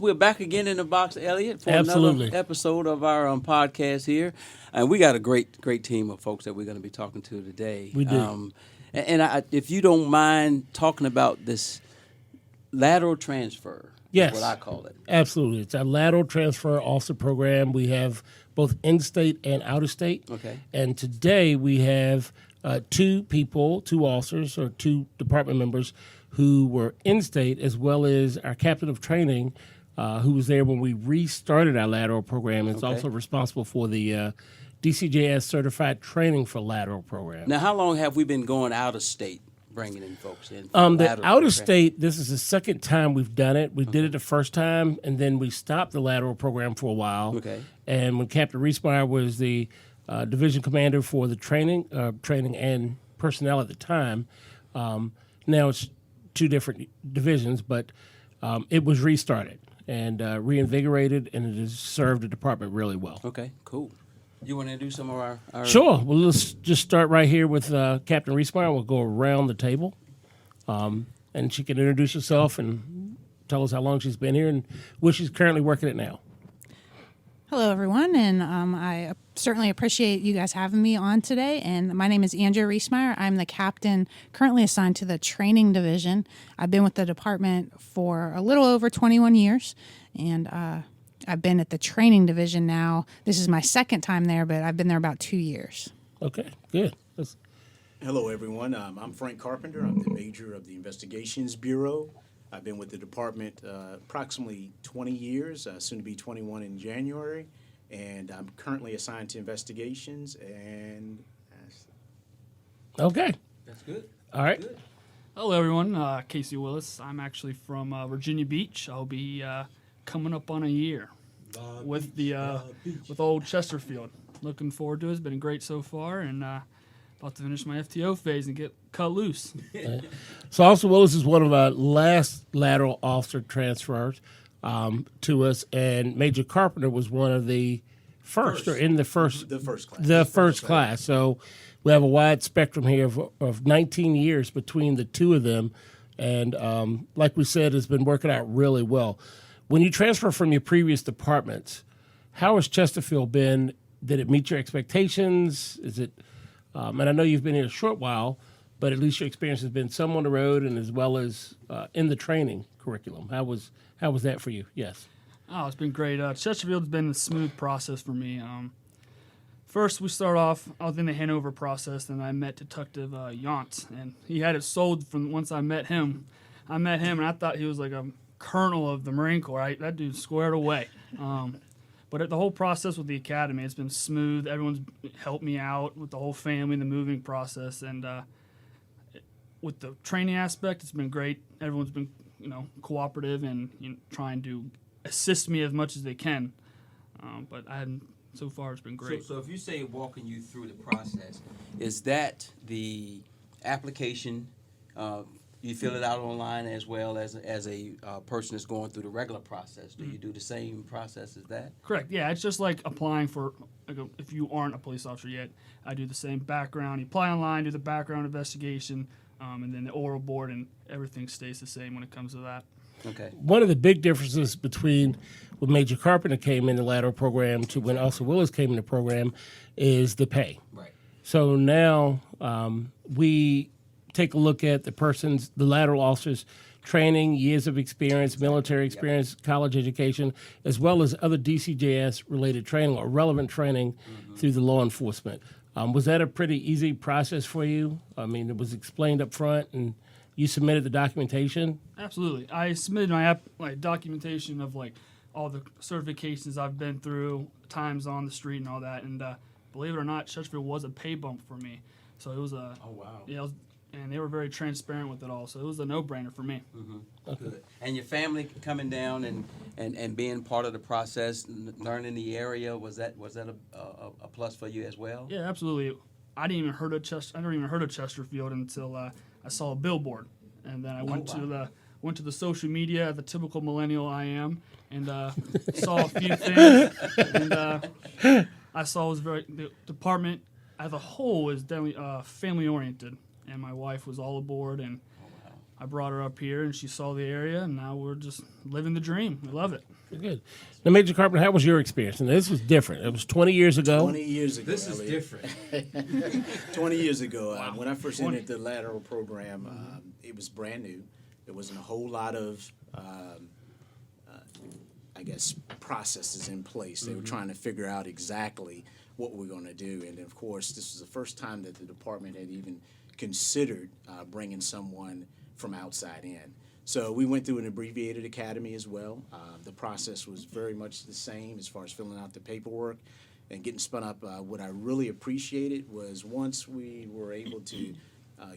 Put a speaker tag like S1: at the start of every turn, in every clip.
S1: we're back again in the box, Elliot, for
S2: Absolutely.
S1: another episode of our podcast here. And we got a great team of folks that we're going to be talking to today.
S2: We do.
S1: If you don't mind talking about this lateral transfer,
S2: Yes.
S1: is what I call it.
S2: Absolutely. It's a lateral transfer officer program. We have both in-state and out-of-state.
S1: Okay.
S2: And today we have two officers or two department members who were in-state, as well as our captain of training, who was there when we restarted our lateral program. It's also responsible for the DCJS certified training for lateral program.
S1: Now, how long have we been going out of state, bringing in folks in?
S2: The out of state, this is the second time we've done it. We did it the first time, and then we stopped the lateral program for a while.
S1: Okay.
S2: And when Captain Riesmeyer was the division commander for the training and personnel at the time, now it's two different divisions, but it was restarted and reinvigorated, and it has served the department really well.
S1: Okay, cool. You want to do some of our...
S2: Sure. Well, let's just start right here with Captain Riesmeyer. We'll go around the table, and she can introduce herself and tell us how long she's been here and where she's currently working at now.
S3: Hello, everyone, and I certainly appreciate you guys having me on today. And my name is Andrea Riesmeyer. I'm the captain currently assigned to the training division. I've been with the department for a little over 21 years, and I've been at the training division now. This is my second time there, but I've been there about 2 years.
S2: Okay, good.
S4: Hello, everyone. I'm Frank Carpenter. I'm the major of the Investigations Bureau. I've been with the department approximately 20 years, soon to be 21 in January, and I'm currently assigned to investigations. And
S2: Okay.
S1: That's good.
S2: All right.
S1: Good.
S5: Hello, everyone. Casey Willis. I'm actually from Virginia Beach. I'll be coming up on a year with old Chesterfield. Looking forward to it. It's been great so far, and about to finish my FTO phase and get cut loose.
S2: So Officer Willis is one of our last lateral officer transfers to us, and Major Carpenter was one of the first. Or in the first
S4: class.
S2: The first class. So we have a wide spectrum here of 19 years between the two of them, and like we said, it's been working out really well. When you transfer from your previous departments, how has Chesterfield been? Did it meet your expectations? Is it? And I know you've been here a short while, but at least your experience has been some on the road and as well as in the training curriculum. How was that for you? Yes.
S5: Oh, it's been great. Chesterfield's been a smooth process for me. First, we start off, I was in the Hanover process, and I met Detective Yont, and he had it sold from once I met him. And I thought he was like a colonel of the Marine Corps. Right? That dude squared away. But the whole process with the academy, it's been smooth. Everyone's helped me out with the whole family, the moving process, and with the training aspect, it's been great. Everyone's been, cooperative and trying to assist me as much as they can. But so far it's been great.
S1: So if you say walking you through the process, is that the application? You fill it out online as well as a person that's going through the regular process. Do you do the same process as that?
S5: Correct. Yeah, it's just like applying for, if you aren't a police officer yet, I do the same background. You apply online, do the background investigation, and then the oral board, and everything stays the same when it comes to that.
S1: Okay.
S2: One of the big differences between when Major Carpenter came in the lateral program to when Officer Willis came in the program is the pay.
S1: Right.
S2: So now we take a look at the lateral officer's training, years of experience, military experience, college education, as well as other DCJS-related training or relevant training through the law enforcement. Was that a pretty easy process for you? I mean, it was explained up front, and you submitted the documentation?
S5: Absolutely. I submitted my documentation of all the certifications I've been through, times on the street and all that, and believe it or not, Chesterfield was a pay bump for me. So it was a...
S1: Oh, wow.
S5: Yeah, and they were very transparent with it all, so it was a no-brainer for me.
S1: Okay. Good. And your family coming down and being part of the process, learning the area, was that a plus for you as well?
S5: Yeah, absolutely. I didn't even heard of Chesterfield until I saw a billboard, and then I went to the social media, the typical millennial I am, and saw a few things. And I saw the department as a whole is definitely family oriented. And my wife was all aboard, and I brought her up here, and she saw the area, and now we're just living the dream. We love it.
S2: Good. Now, Major Carpenter, how was your experience? And this was different. It was 20 years ago.
S4: 20 years ago.
S1: This is
S4: Elliot.
S1: different.
S4: 20 years ago, when I first entered the lateral program, it was brand new. There wasn't a whole lot of, processes in place. They were trying to figure out exactly what we're going to do. And of course, this was the first time that the department had even considered bringing someone from outside in. So we went through an abbreviated academy as well. The process was very much the same as far as filling out the paperwork and getting spun up. What I really appreciated was once we were able to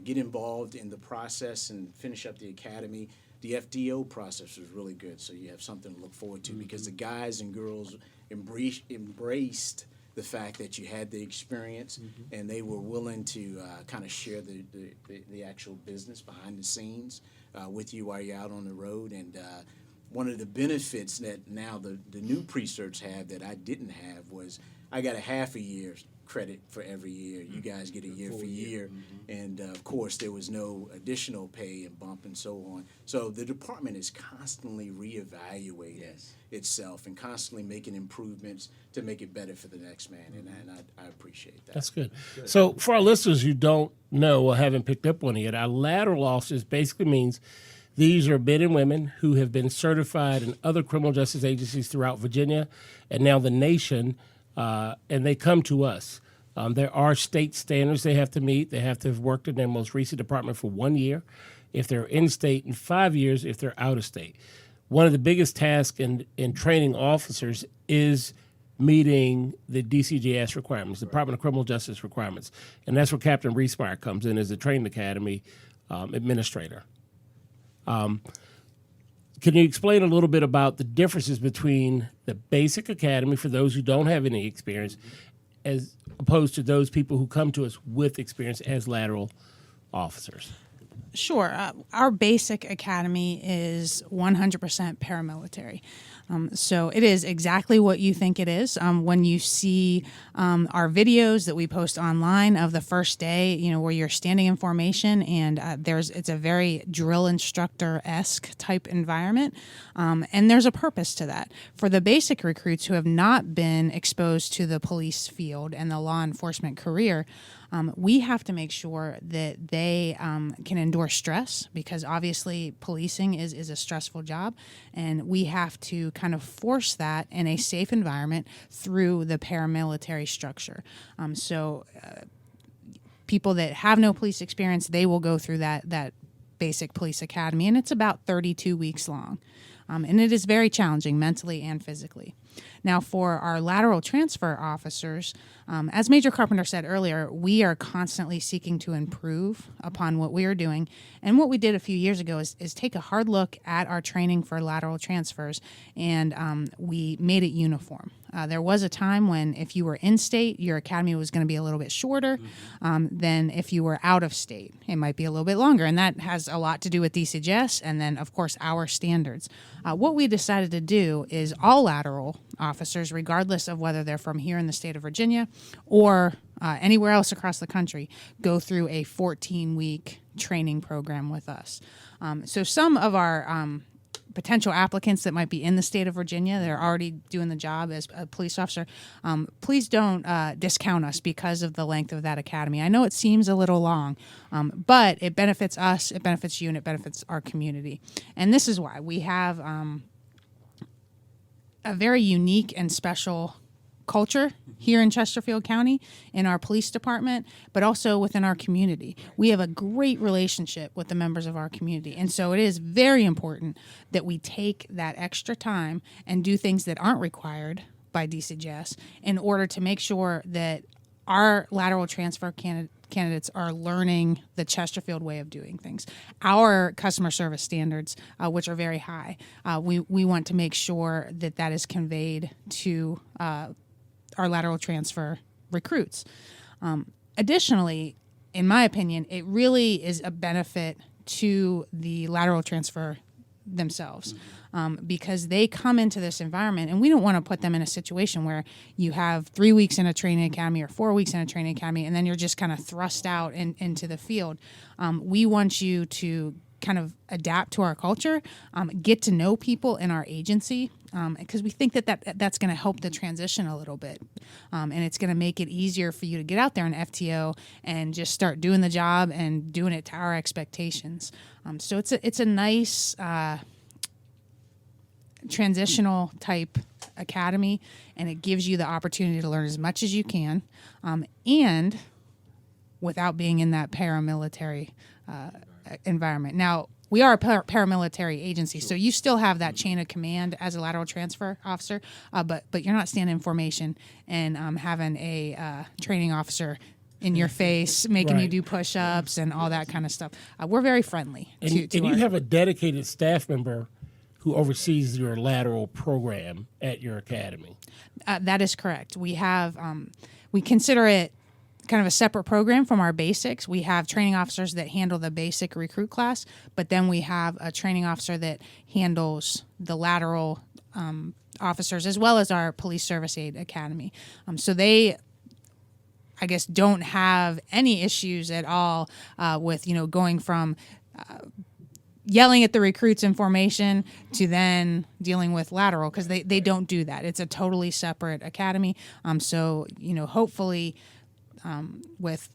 S4: get involved in the process and finish up the academy, the FDO process was really good. So you have something to look forward to because the guys and girls embraced the fact that you had the experience and they were willing to kind of share the actual business behind the scenes with you while you're out on the road. And one of the benefits that now the new pre-certs have that I didn't have was I got a half a year's credit for every year. You guys get a year for year. And of course, there was no additional pay and bump and so on. So the department is constantly reevaluating itself and constantly making improvements to make it better for the next man. And I appreciate that.
S2: That's good. So for our listeners who don't know or haven't picked up on it yet, our lateral officers basically means these are men and women who have been certified in other criminal justice agencies throughout Virginia and now the nation, and they come to us. There are state standards they have to meet. They have to have worked in their most recent department for 1 year, if they're in state, and 5 years if they're out of state. One of the biggest tasks in training officers is meeting the DCJS requirements, the Department of Criminal Justice requirements. And that's where Captain Reesmeyer comes in as the Training Academy administrator. Can you explain a little bit about the differences between the basic academy for those who don't have any experience as opposed to those people who come to us with experience as lateral officers?
S3: Sure. Our basic academy is 100% paramilitary. So it is exactly what you think it is. When you see our videos that we post online of the first day, where you're standing in formation and it's a very drill instructor-esque type environment. And there's a purpose to that. For the basic recruits who have not been exposed to the police field and the law enforcement career, we have to make sure that they can endure stress because obviously policing is a stressful job, and we have to kind of force that in a safe environment through the paramilitary structure. So people that have no police experience, they will go through that basic police academy, and it's about 32 weeks long. And it is very challenging mentally and physically. Now, for our lateral transfer officers, as Major Carpenter said earlier, we are constantly seeking to improve upon what we are doing. And what we did a few years ago is take a hard look at our training for lateral transfers, and we made it uniform. There was a time when if you were in state, your academy was going to be a little bit shorter than if you were out of state. It might be a little bit longer, and that has a lot to do with DCJS and then, of course, our standards. What we decided to do is all lateral officers, regardless of whether they're from here in the state of Virginia or anywhere else across the country, go through a 14-week training program with us. So some of our potential applicants that might be in the state of Virginia, they're already doing the job as a police officer, please don't discount us because of the length of that academy. I know it seems a little long, but it benefits us, it benefits you, and it benefits our community. And this is why we have a very unique and special culture here in Chesterfield County, in our police department, but also within our community. We have a great relationship with the members of our community. And so it is very important that we take that extra time and do things that aren't required by DCJS in order to make sure that our lateral transfer candidates are learning the Chesterfield way of doing things. Our customer service standards, which are very high, we want to make sure that is conveyed to our lateral transfer recruits. Additionally, in my opinion, it really is a benefit to the lateral transfer themselves because they come into this environment, and we don't want to put them in a situation where you have 3 weeks in a training academy or 4 weeks in a training academy, and then you're just kind of thrust out into the field. We want you to kind of adapt to our culture, get to know people in our agency, because we think that's going to help the transition a little bit, and it's going to make it easier for you to get out there in FTO and just start doing the job and doing it to our expectations. So it's a nice transitional type academy, and it gives you the opportunity to learn as much as you can, and without being in that paramilitary environment. Now, we are a paramilitary agency, so you still have that chain of command as a lateral transfer officer, but you're not standing in formation and having a training officer in your face making you
S2: Right.
S3: do push-ups and all that kind of stuff. We're very friendly.
S2: And
S3: to
S2: you
S3: our-
S2: have a dedicated staff member who oversees your lateral program at your academy.
S3: That is correct. We have, we consider it kind of a separate program from our basics. We have training officers that handle the basic recruit class, but then we have a training officer that handles the lateral officers as well as our police service aid academy. So they, I guess, don't have any issues at all with, going from yelling at the recruits in formation to then dealing with lateral, because they don't do that. It's a totally separate academy. So, hopefully with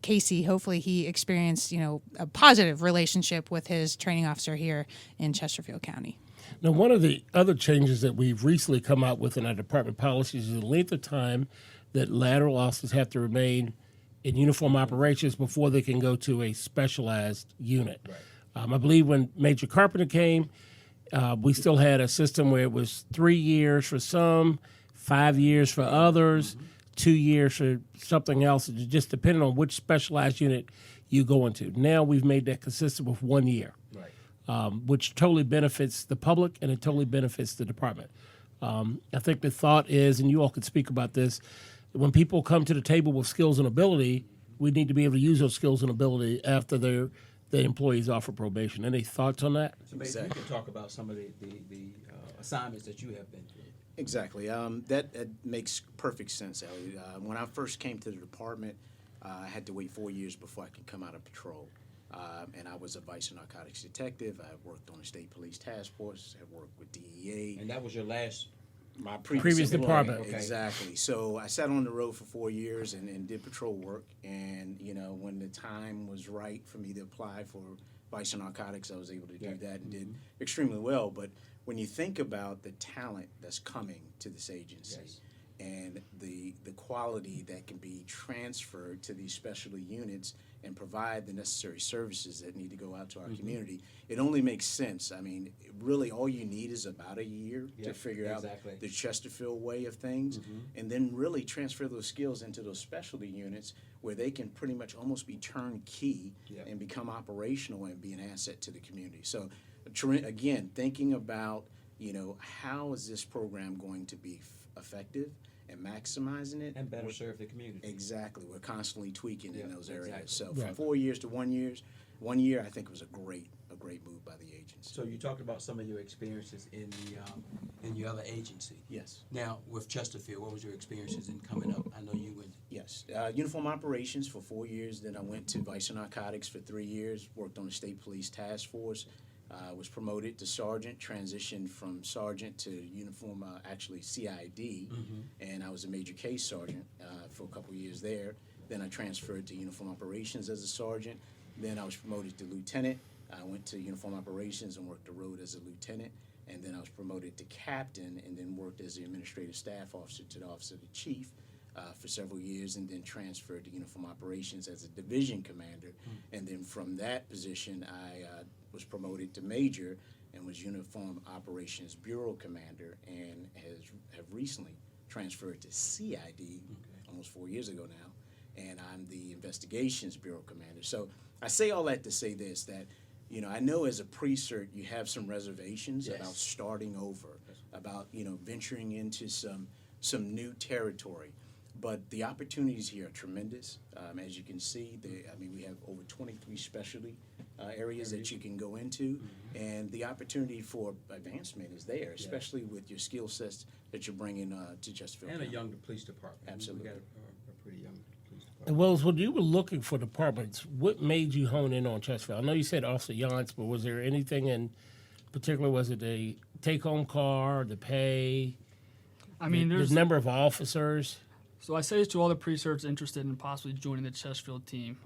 S3: Casey, hopefully he experienced, a positive relationship with his training officer here in Chesterfield County.
S2: Now, one of the other changes that we've recently come out with in our department policies is the length of time that lateral officers have to remain in uniform operations before they can go to a specialized unit. Right. I believe when Major Carpenter came, we still had a system where it was 3 years for some, 5 years for others, 2 years for something else, just depending on which specialized unit you go into. Now we've made that consistent with 1 year, right. Which totally benefits the public and it totally benefits the department. I think the thought is, and you all could speak about this, when people come to the table with skills and ability, we need to be able to use those skills and ability after the employees off for probation. Any thoughts on that?
S1: So maybe you can talk about some of the assignments that you have been through.
S4: Exactly. That makes perfect sense, Ellie. When I first came to the department, I had to wait 4 years before I could come out of patrol. And I was a vice narcotics detective. I worked on the state police task force. I worked with DEA.
S1: And that was your last.
S4: My
S2: Previous department.
S1: Okay.
S4: Exactly. So I sat on the road for 4 years and did patrol work. And, when the time was right for me to apply for vice narcotics, I was able to do that and did extremely well. But when you think about the talent that's coming to this agency and the quality that can be transferred to these specialty units and provide the necessary services that need to go out to our community, it only makes sense. I mean, really all you need is about a year to figure out the Chesterfield way of things, and then really transfer those skills into those specialty units where they can pretty much almost be turnkey and become operational and be an asset to the community. So again, thinking about, how is this program going to be effective and maximizing it
S1: And better serve the community.
S4: Exactly. We're constantly tweaking in those areas.
S1: Exactly.
S4: So from 4 years to 1 year, 1 year, I think it was a great move by the agency.
S1: So you talked about some of your experiences in your other agency.
S4: Yes.
S1: Now with Chesterfield, what was your experiences in coming up? I know you went.
S4: Yes. Uniform operations for 4 years. Then I went to vice narcotics for 3 years. Worked on the state police task force. Was promoted to sergeant, transitioned from sergeant to uniform, actually CID, and I was a major case sergeant for a couple of years there. Then I transferred to uniform operations as a sergeant. Then I was promoted to lieutenant. I went to uniform operations and worked the road as a lieutenant. And then I was promoted to captain and then worked as the administrative staff officer to the office of the chief for several years, and then transferred to uniform operations as a division commander. And then from that position, I was promoted to major and was uniform operations bureau commander, and have recently transferred to CID almost 4 years ago now, and I'm the investigations bureau commander. So I say all that to say this, that I know as a pre-cert you have some reservations about starting over, about venturing into some new territory. But the opportunities here are tremendous. As you can see, we have over 23 specialty areas that you can go into, and the opportunity for advancement is there, especially with your skill sets that you're bringing to Chesterfield.
S1: And a younger police department.
S4: Absolutely.
S1: We got a pretty young police department.
S2: And Wells, when you were looking for departments, what made you hone in on Chesterfield? I know you said Officer Yance, but was there anything in particular? Was it a take-home car, the pay,
S5: I mean,
S2: the
S5: there's
S2: number of officers?
S5: So I say this to all the pre-certs interested in possibly joining the Chesterfield team.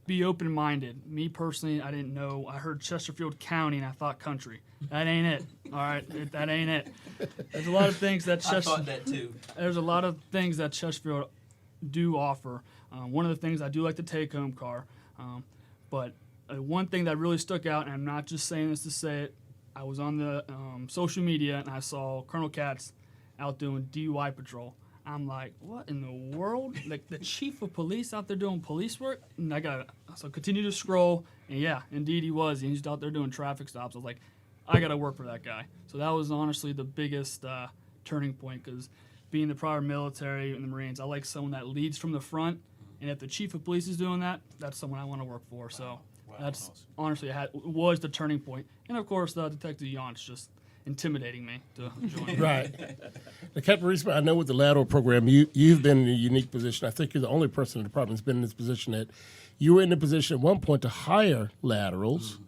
S5: Be open-minded. Me personally, I didn't know. I heard Chesterfield County and I thought country. That ain't it. All right, that ain't it. There's a lot of things that
S1: I thought that too.
S5: There's a lot of things that Chesterfield do offer. One of the things I do like the take-home car, but one thing that really stuck out, and I'm not just saying this to say it. I was on the social media and I saw Colonel Katz out doing DUI patrol. I'm like, what in the world? Like the chief of police out there doing police work? And so continue to scroll, and yeah, indeed he was. He was out there doing traffic stops. I was like, I got to work for that guy. So that was honestly the biggest turning point, because being the prior military and the Marines, I like someone that leads from the front, and if the chief of police is doing that, that's someone I want to work for. So that's honestly was the turning point. And of course, Detective Yance just intimidating me to join.
S2: Right. Now, Captain Reesman, I know with the lateral program, you've been in a unique position. I think you're the only person in the department that's been in this position that you were in the position at one point to hire laterals,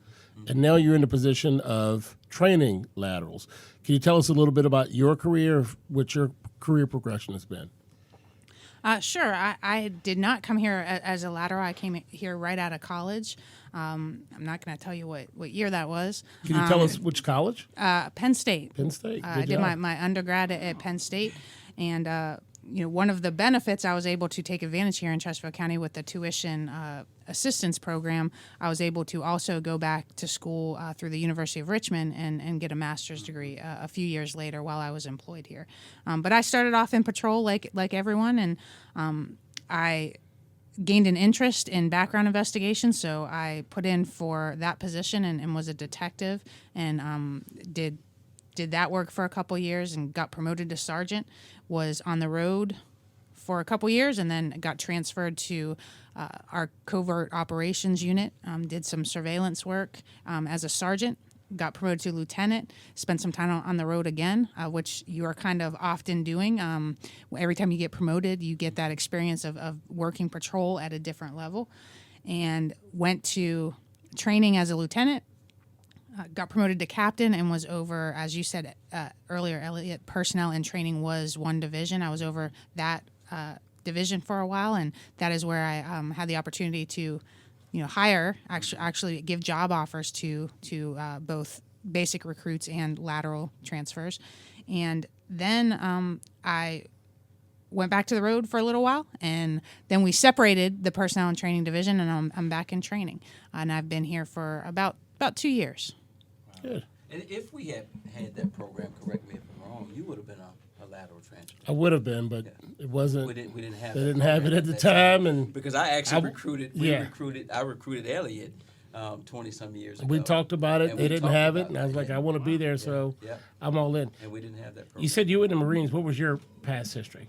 S2: and now you're in the position of training laterals. Can you tell us a little bit about your career, what your career progression has been?
S3: Sure. I did not come here as a lateral. I came here right out of college. I'm not going to tell you what year that was.
S2: Can you tell us which college?
S3: Penn State.
S2: Penn State. Good
S3: I did
S2: job.
S3: my undergrad at Penn State, and one of the benefits I was able to take advantage here in Chesterfield County with the tuition assistance program. I was able to also go back to school through the University of Richmond and get a master's degree a few years later while I was employed here. But I started off in patrol like everyone, and I gained an interest in background investigation, so I put in for that position and was a detective, and did that work for a couple years and got promoted to sergeant. Was on the road for a couple years and then got transferred to our covert operations unit. Did some surveillance work as a sergeant. Got promoted to lieutenant, spent some time on the road again, which you are kind of often doing. Every time you get promoted, you get that experience of working patrol at a different level. And went to training as a lieutenant, got promoted to captain, and was over, as you said earlier, Elliot, personnel and training was one division. I was over that division for a while, and that is where I had the opportunity to hire, actually give job offers to both basic recruits and lateral transfers. And then I went back to the road for a little while, and then we separated the personnel and training division, and I'm back in training. And I've been here for about 2 years.
S2: Good.
S1: And if we had had that program, correct me if I'm wrong, you would have been a lateral transfer.
S2: I would have been, but it wasn't.
S1: We didn't have.
S2: They
S1: that
S2: didn't have it
S1: program
S2: at the
S1: that
S2: time, and
S1: because I actually
S2: yeah.
S1: I recruited Elliot 20-some years ago.
S2: we talked about it.
S1: And
S2: They
S1: we
S2: didn't
S1: talked
S2: have it,
S1: about
S2: and I was like, I want to be there, so
S1: Yeah.
S2: I'm all in.
S1: And we didn't have that program.
S2: You said you were in the Marines. What was your past history?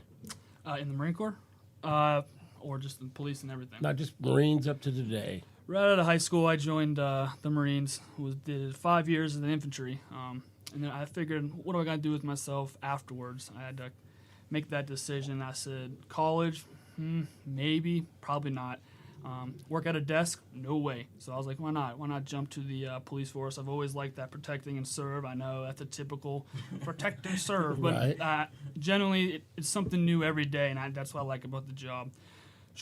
S5: In the Marine Corps, or just the police and everything.
S2: Not just Marines up to today.
S5: Right out of high school, I joined the Marines. Did 5 years in the infantry, and then I figured, what do I got to do with myself afterwards? I had to make that decision. I said, college, maybe, probably not. Work at a desk, no way. So I was like, why not? Why not jump to the police force? I've always liked that protecting and serve. I know that's a typical protect and serve, but
S2: Right.
S5: Generally it's something new every day, and that's what I like about the job.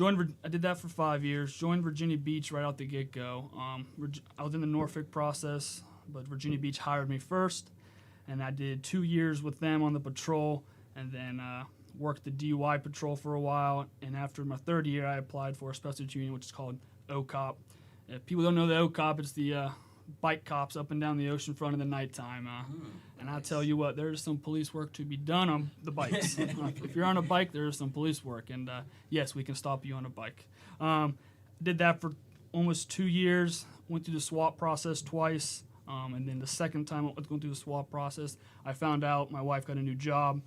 S5: I did that for 5 years. Joined Virginia Beach right out the get-go. I was in the Norfolk process, but Virginia Beach hired me first, and I did 2 years with them on the patrol, and then worked the DUI patrol for a while. And after my third year, I applied for a special unit, which is called OCOP. If people don't know the OCOP, it's the bike cops up and down the ocean front in the nighttime. And I tell you what, there's some police work to be done on the bikes. If you're on a bike, there's some police work. And yes, we can stop you on a bike. Did that for almost 2 years. Went through the SWAT process twice. And then the second time I was going through the SWAT process, I found out my wife got a new job.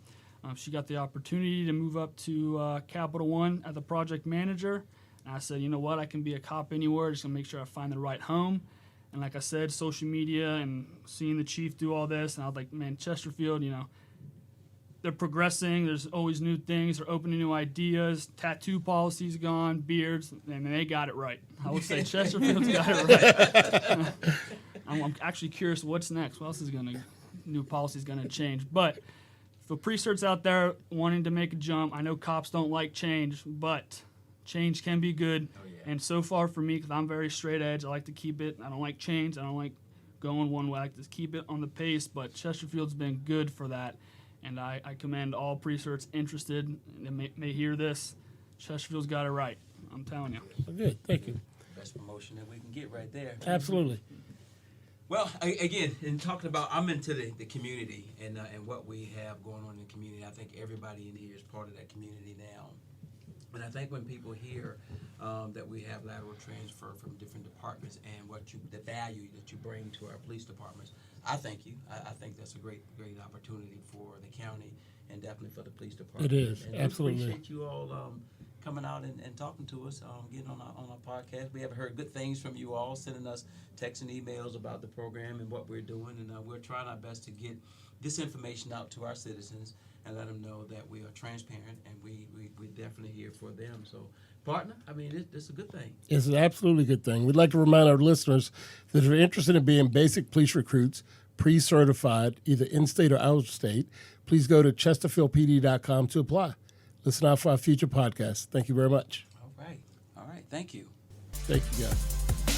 S5: She got the opportunity to move up to Capital One as the project manager. And I said, you know what, I can be a cop anywhere. Just going to make sure I find the right home. And like I said, social media and seeing the chief do all this, and I was like, man, Chesterfield, they're progressing. There's always new things. They're opening new ideas. Tattoo policy's gone, beards, and they got it right. I would say Chesterfield's got it right. I'm actually curious what's next. What else is new policy is gonna change? But for pre-certs out there wanting to make a jump, I know cops don't like change, but change can be good.
S1: Oh, yeah.
S5: And so far for me, because I'm very straight edge, I like to keep it. I don't like change. I don't like going one way. I like to keep it on the pace. But Chesterfield's been good for that. And I commend all pre-certs interested and may hear this. Chesterfield's got it right. I'm telling you.
S2: Good, thank you.
S1: Best promotion that we can get right there.
S2: Absolutely.
S1: Well, again, in talking about, I'm into the community and what we have going on in the community. I think everybody in here is part of that community now. And I think when people hear that we have lateral transfer from different departments and the value that you bring to our police departments, I thank you. I think that's a great opportunity for the county and definitely for the police department.
S2: It is,
S1: and
S2: absolutely.
S1: We appreciate you all coming out and talking to us, getting on our podcast. We have heard good things from you all, sending us texts and emails about the program and what we're doing, and we're trying our best to get this information out to our citizens and let them know that we are transparent and we're definitely here for them. So, partner, I mean, it's a good thing.
S2: It's an absolutely good thing. We'd like to remind our listeners that if you're interested in being basic police recruits, pre-certified, either in-state or out-of-state, please go to chesterfieldpd.com to apply. Listen out for our future podcasts. Thank you very much.
S1: All right. Thank you.
S2: Thank you, guys.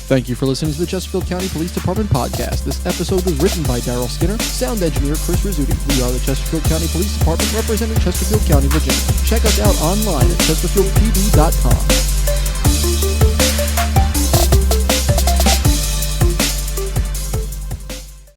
S6: Thank you for listening to the Chesterfield County Police Department podcast. This episode was written by Daryl Skinner, sound engineer Chris Rizzuti. We are the Chesterfield County Police Department representing Chesterfield County, Virginia. Check us out online at chesterfieldpd.com.